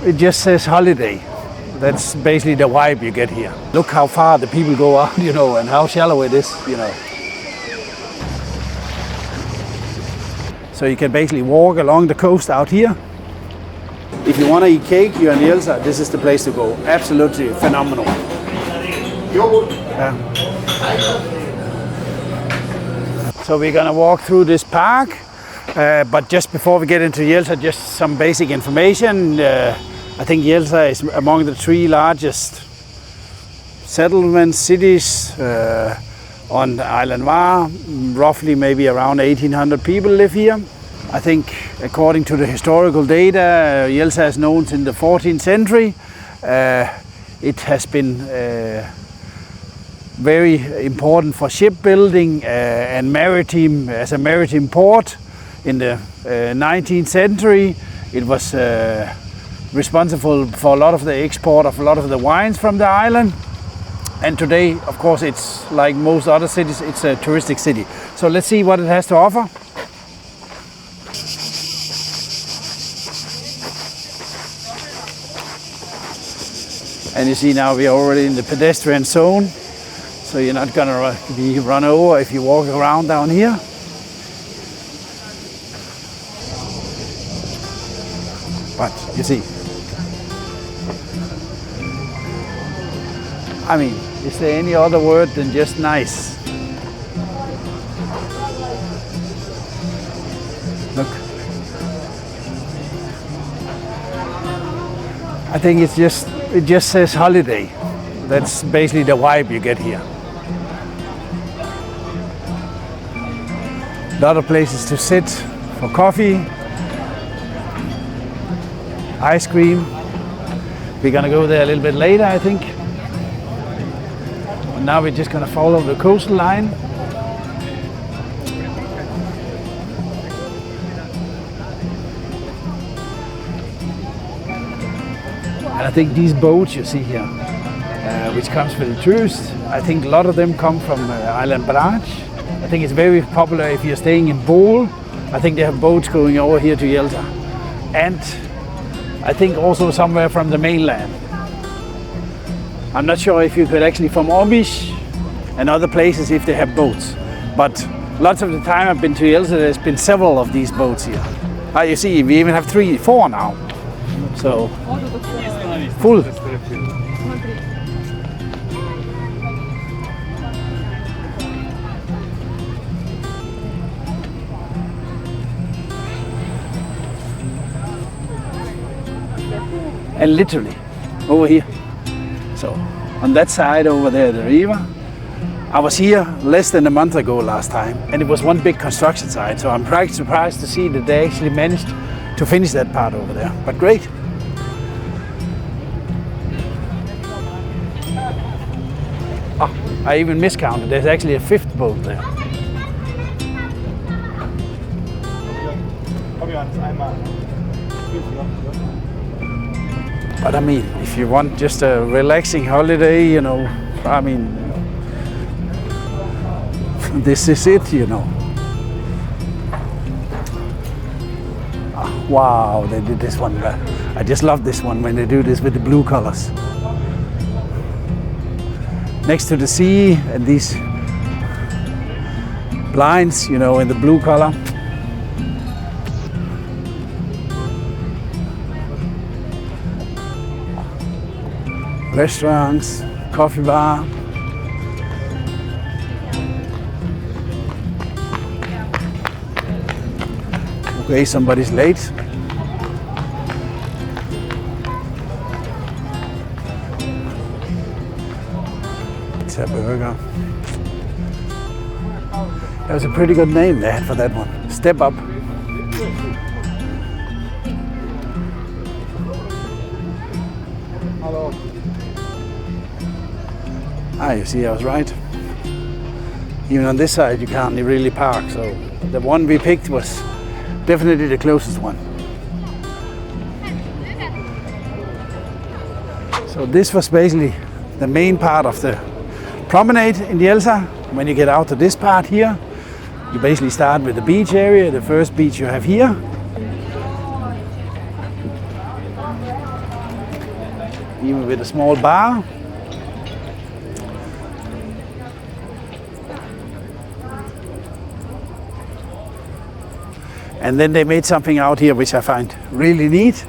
it just says holiday. That's basically the vibe you get here. Look how far the people go out, and how shallow it is, So you can basically walk along the coast out here. If you want to eat cake, you're in Jelsa, this is the place to go. Absolutely phenomenal. So we're gonna walk through this park, but just before we get into Jelsa, just some basic information. I think Jelsa is among the 3 largest settlement cities on the island Var. Roughly maybe around 1,800 people live here. I think according to the historical data, Jelsa is known in the 14th century. It has been very important for shipbuilding and maritime, as a maritime port in the 19th century. It was responsible for a lot of the export of a lot of the wines from the island. And today, of course, it's like most other cities, it's a touristic city. So let's see what it has to offer. And you see now we are already in the pedestrian zone. So you're not gonna be run over if you walk around down here. But you see, I mean, is there any other word than just nice? Look. I think it just says holiday. That's basically the vibe you get here. A lot of places to sit for coffee, ice cream. We're gonna go there a little bit later, I think. And now we're just gonna follow the coastal line. And I think these boats you see here, which comes for the tourists, I think a lot of them come from Island Branch. I think it's very popular if you're staying in Bol. I think they have boats going over here to Jelsa. And I think also somewhere from the mainland. I'm not sure if you could actually from Omish and other places if they have boats. But lots of the time I've been to Jelsa, there's been several of these boats here. You see, we even have 3, 4 now. So, full. And literally, over here. So, on that side over there, the river. I was here less than a month ago last time, and it was one big construction site. So I'm quite surprised to see that they actually managed to finish that part over there. But great. Oh, I even miscounted. There's actually a 5th boat there. But I mean, if you want just a relaxing holiday, I mean, this is it, Oh, wow, they did this one. I just love this one when they do this with the blue colors. Next to the sea and these blinds, in the blue color. Restaurants, coffee bar. Okay, somebody's late. It's a burger. That was a pretty good name they had for that one. Step Up. You see, I was right. Even on this side, you can't really park. So the one we picked was definitely the closest one. So this was basically the main part of the promenade in Jelsa. When you get out to this part here, you basically start with the beach area, the first beach you have here. even with a small bar. And then they made something out here which I find really neat.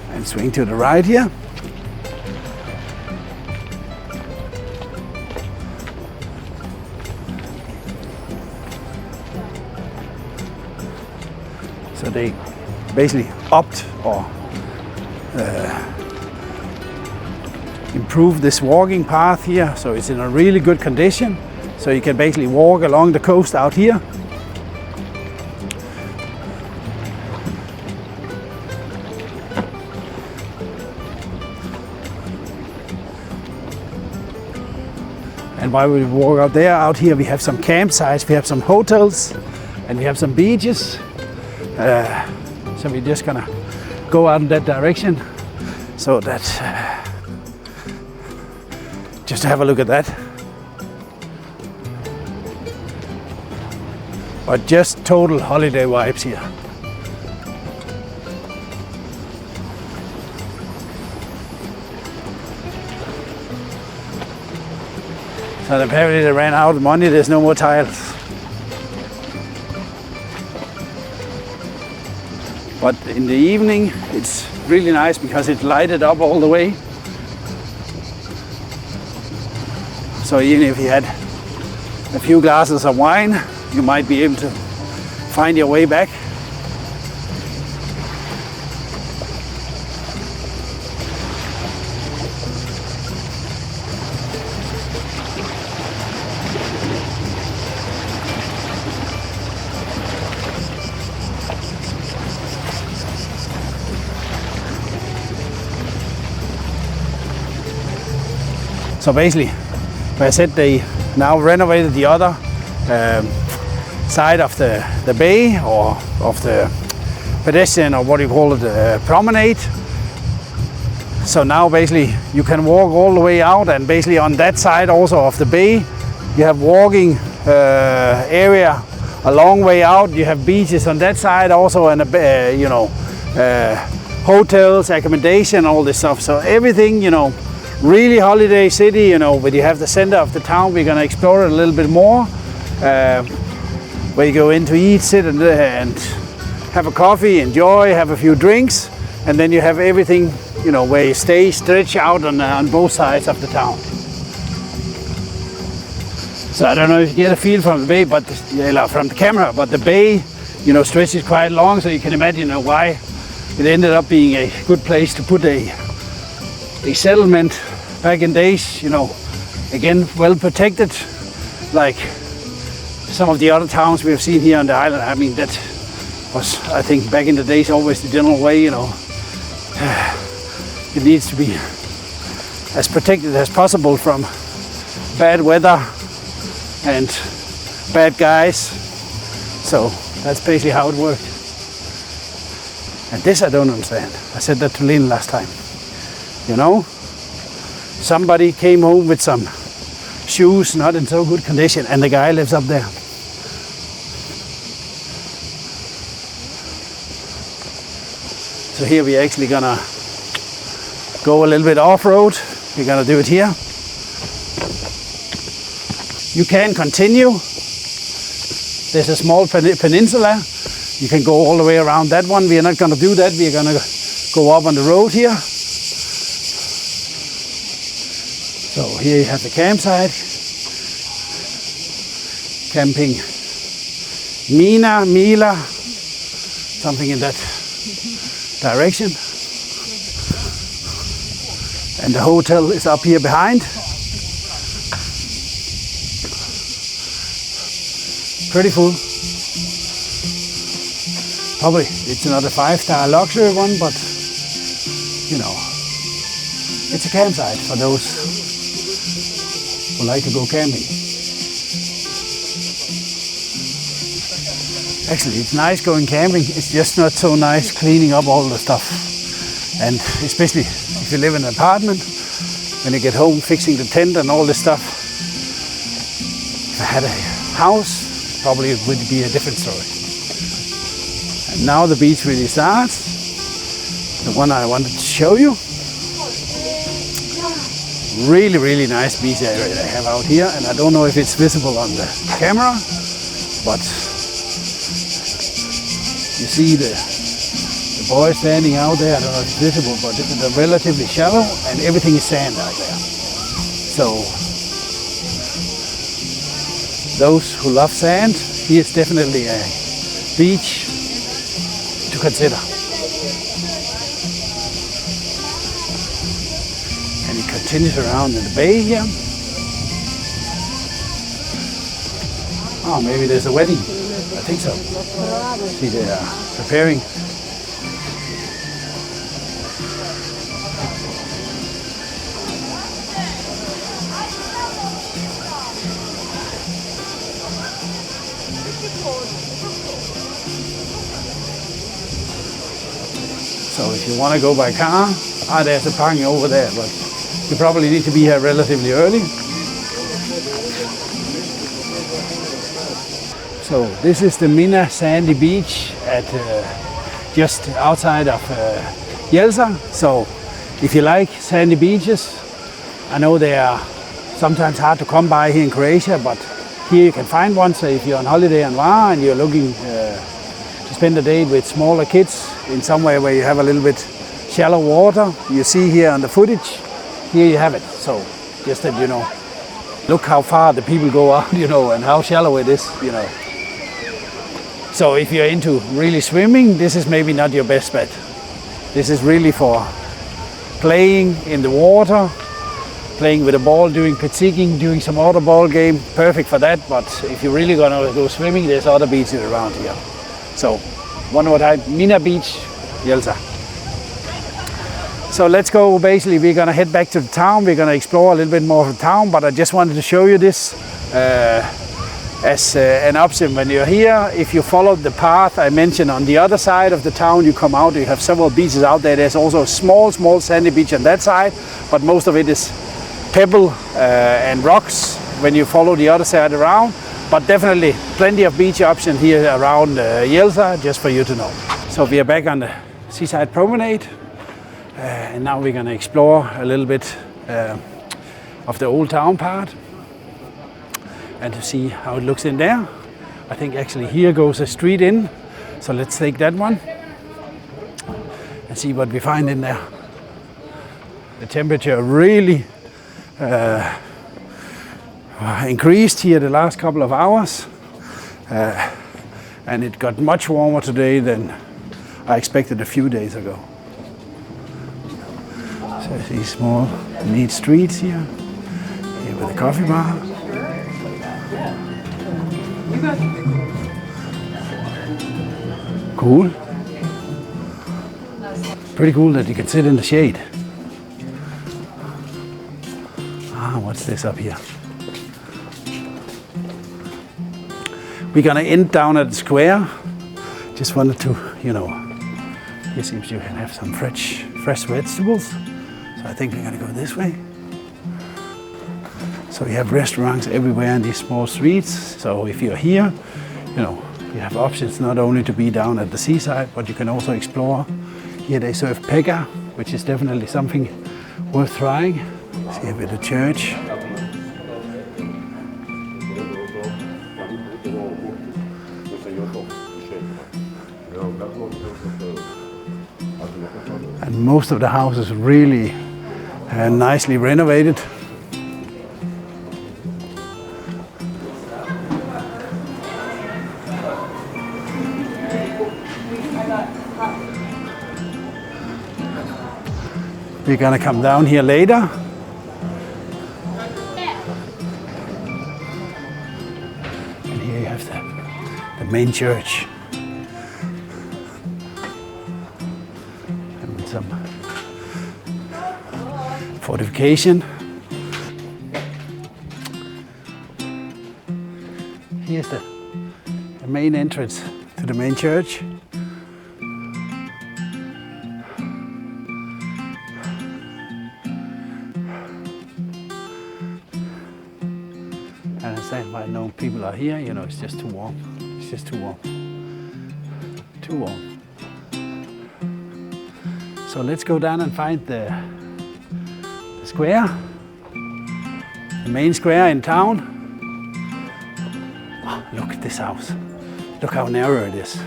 And swing to the right here. So they basically opt or improve this walking path here, so it's in a really good condition. So you can basically walk along the coast out here. And while we walk out there, out here we have some campsites, we have some hotels, and we have some beaches. So we're just gonna go out in that direction, so that just to have a look at that. But just total holiday vibes here. So apparently they ran out of money, there's no more tiles. But in the evening it's really nice because it's lighted up all the way. So even if you had a few glasses of wine, you might be able to find your way back. So basically, where I said they now renovated the other side of the bay, or of the pedestrian, or what do you call it, promenade. So now basically you can walk all the way out, and basically on that side also of the bay you have walking area a long way out. You have beaches on that side also, and hotels, accommodation, all this stuff. So everything, really holiday city, but you have the center of the town. We're gonna explore it a little bit more, where you go in to eat, sit and have a coffee, enjoy, have a few drinks, and then you have everything, where you stay, stretch out on both sides of the town. So I don't know if you get a feel from the bay, but from the camera, but the bay, stretches quite long, so you can imagine why it ended up being a good place to put a settlement back in days, again, well protected, like some of the other towns we have seen here on the island. I mean, that was, I think, back in the days, always the general way, it needs to be as protected as possible from bad weather and bad guys. So that's basically how it worked. And this I don't understand. I said that to Lynn last time. Somebody came home with some shoes not in so good condition, and the guy lives up there. So here we're actually gonna go a little bit off-road. We're gonna do it here. You can continue. There's a small peninsula. You can go all the way around that one. We are not gonna do that. We're gonna go up on the road here. So here you have the campsite, camping Mila, something in that direction. And the hotel is up here behind. Pretty full. Probably it's another 5-star luxury one, but it's a campsite for those who like to go camping. Actually, it's nice going camping. It's just not so nice cleaning up all the stuff. And especially if you live in an apartment, when you get home, fixing the tent and all this stuff. If I had a house, probably it would be a different story. And now the beach really starts. The one I wanted to show you. Really, really nice beach area they have out here. And I don't know if it's visible on the camera, but you see the boy standing out there. I don't know if it's visible, but it's relatively shallow and everything is sand out there. So those who love sand, here's definitely a beach to consider. And it continues around in the bay here. Oh, maybe there's a wedding. I think so. See, they are preparing. So if you want to go by car, there's a parking over there, but you probably need to be here relatively early. So this is the Minna Sandy Beach at just outside of Jelsa. So if you like sandy beaches, I know they are sometimes hard to come by here in Croatia, but here you can find one. So if you're on holiday on Hvar and you're looking to spend a day with smaller kids in somewhere where you have a little bit shallow water, you see here on the footage, here you have it. So just that you know, look how far the people go out, you know, and how shallow it is, you know. So if you're into really swimming, this is maybe not your best bet. This is really for playing in the water, playing with a ball, doing pitching, doing some other ball game. Perfect for that, but if you're really gonna go swimming, there's other beaches around here. So one more time, Minna Beach, Jelsa. So let's go, basically we're gonna head back to the town. We're gonna explore a little bit more of the town, but I just wanted to show you this as an option when you're here. If you follow the path I mentioned on the other side of the town, you come out, you have several beaches out there. There's also a small sandy beach on that side, but most of it is pebble and rocks when you follow the other side around. But definitely plenty of beach options here around Jelsa, just for you to know. So we are back on the seaside promenade, and now we're going to explore a little bit of the old town part and to see how it looks in there. I think actually here goes a street in, so let's take that one and see what we find in there. The temperature really increased here the last couple of hours, and it got much warmer today than I expected a few days ago. So these small neat streets here with a coffee bar. Cool. Pretty cool that you can sit in the shade. What's this up here? We're gonna end down at the square. Just wanted to, you know, here seems you can have some fresh vegetables. So I think we're gonna go this way. So we have restaurants everywhere in these small streets. So if you're here, you know, you have options not only to be down at the seaside, but you can also explore. Here they serve pega, which is definitely something worth trying. See here with the church. And most of the houses really nicely renovated. We're gonna come down here later. And here you have the main church. And some fortification. Here's the main entrance to to the main church. I understand why no people are here, you know, it's just too warm. It's just too warm. Too warm. So let's go down and find the square, the main square in town. Oh, look at this house. Look how narrow it is.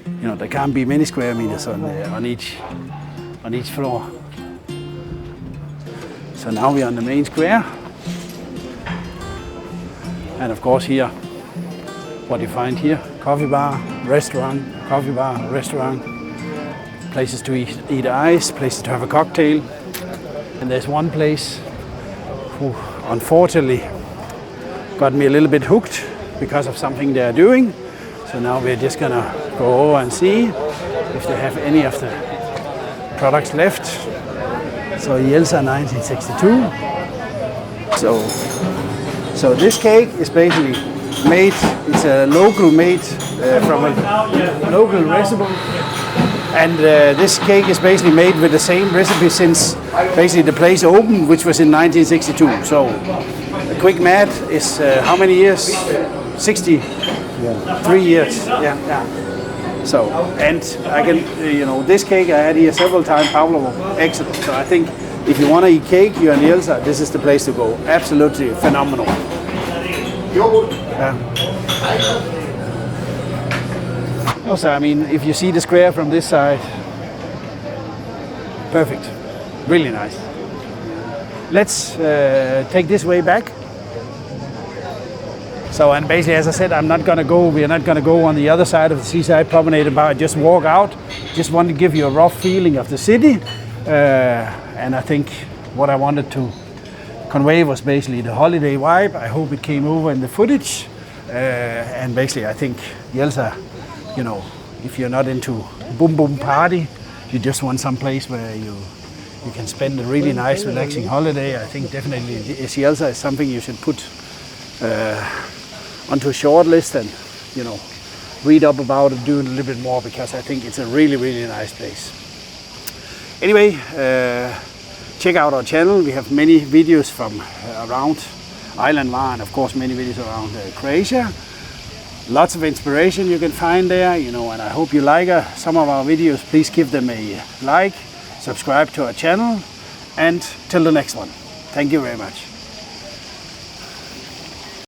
You know, there can't be many square meters on each floor. So now we're on the main square. And of course here, what you find here, coffee bar, restaurant, coffee bar, restaurant, places to eat ice, places to have a cocktail. And there's one place who unfortunately got me a little bit hooked because of something they're doing. So now we're just gonna go over and see if they have any of the products left. So Jelsa 1962. So this cake is basically made, it's a local made from a local recipe. And this cake is basically made with the same recipe since basically the place opened, which was in 1962. So a quick math is how many years? 63 years. Yeah. So, and I can, you know, this cake I had here several times, Pavlovo, excellent. So I think if you want to eat cake, you're in Jelsa, this is the place to go. Absolutely phenomenal. Also, I mean, if you see the square from this side, perfect, really nice. Let's take this way back. So, and basically, as I said, we're not gonna go on the other side of the seaside promenade bar, just walk out. Just want to give you a rough feeling of the city. And I think what I wanted to convey was basically the holiday vibe. I hope it came over in the footage. And basically, I think Jelsa, you know, if you're not into boom boom party, you just want some place where you can spend a really nice, relaxing holiday. I think definitely Jelsa is something you should put onto a short list and, you know, read up about it, do it a little bit more, because I think it's a really, really nice place. Anyway, check out our channel. We have many videos from around Island Var, and of course many videos around Croatia. Lots of inspiration you can find there, you know, and I hope you like some of our videos. Please give them a like, subscribe to our channel, and till the next one. Thank you very much.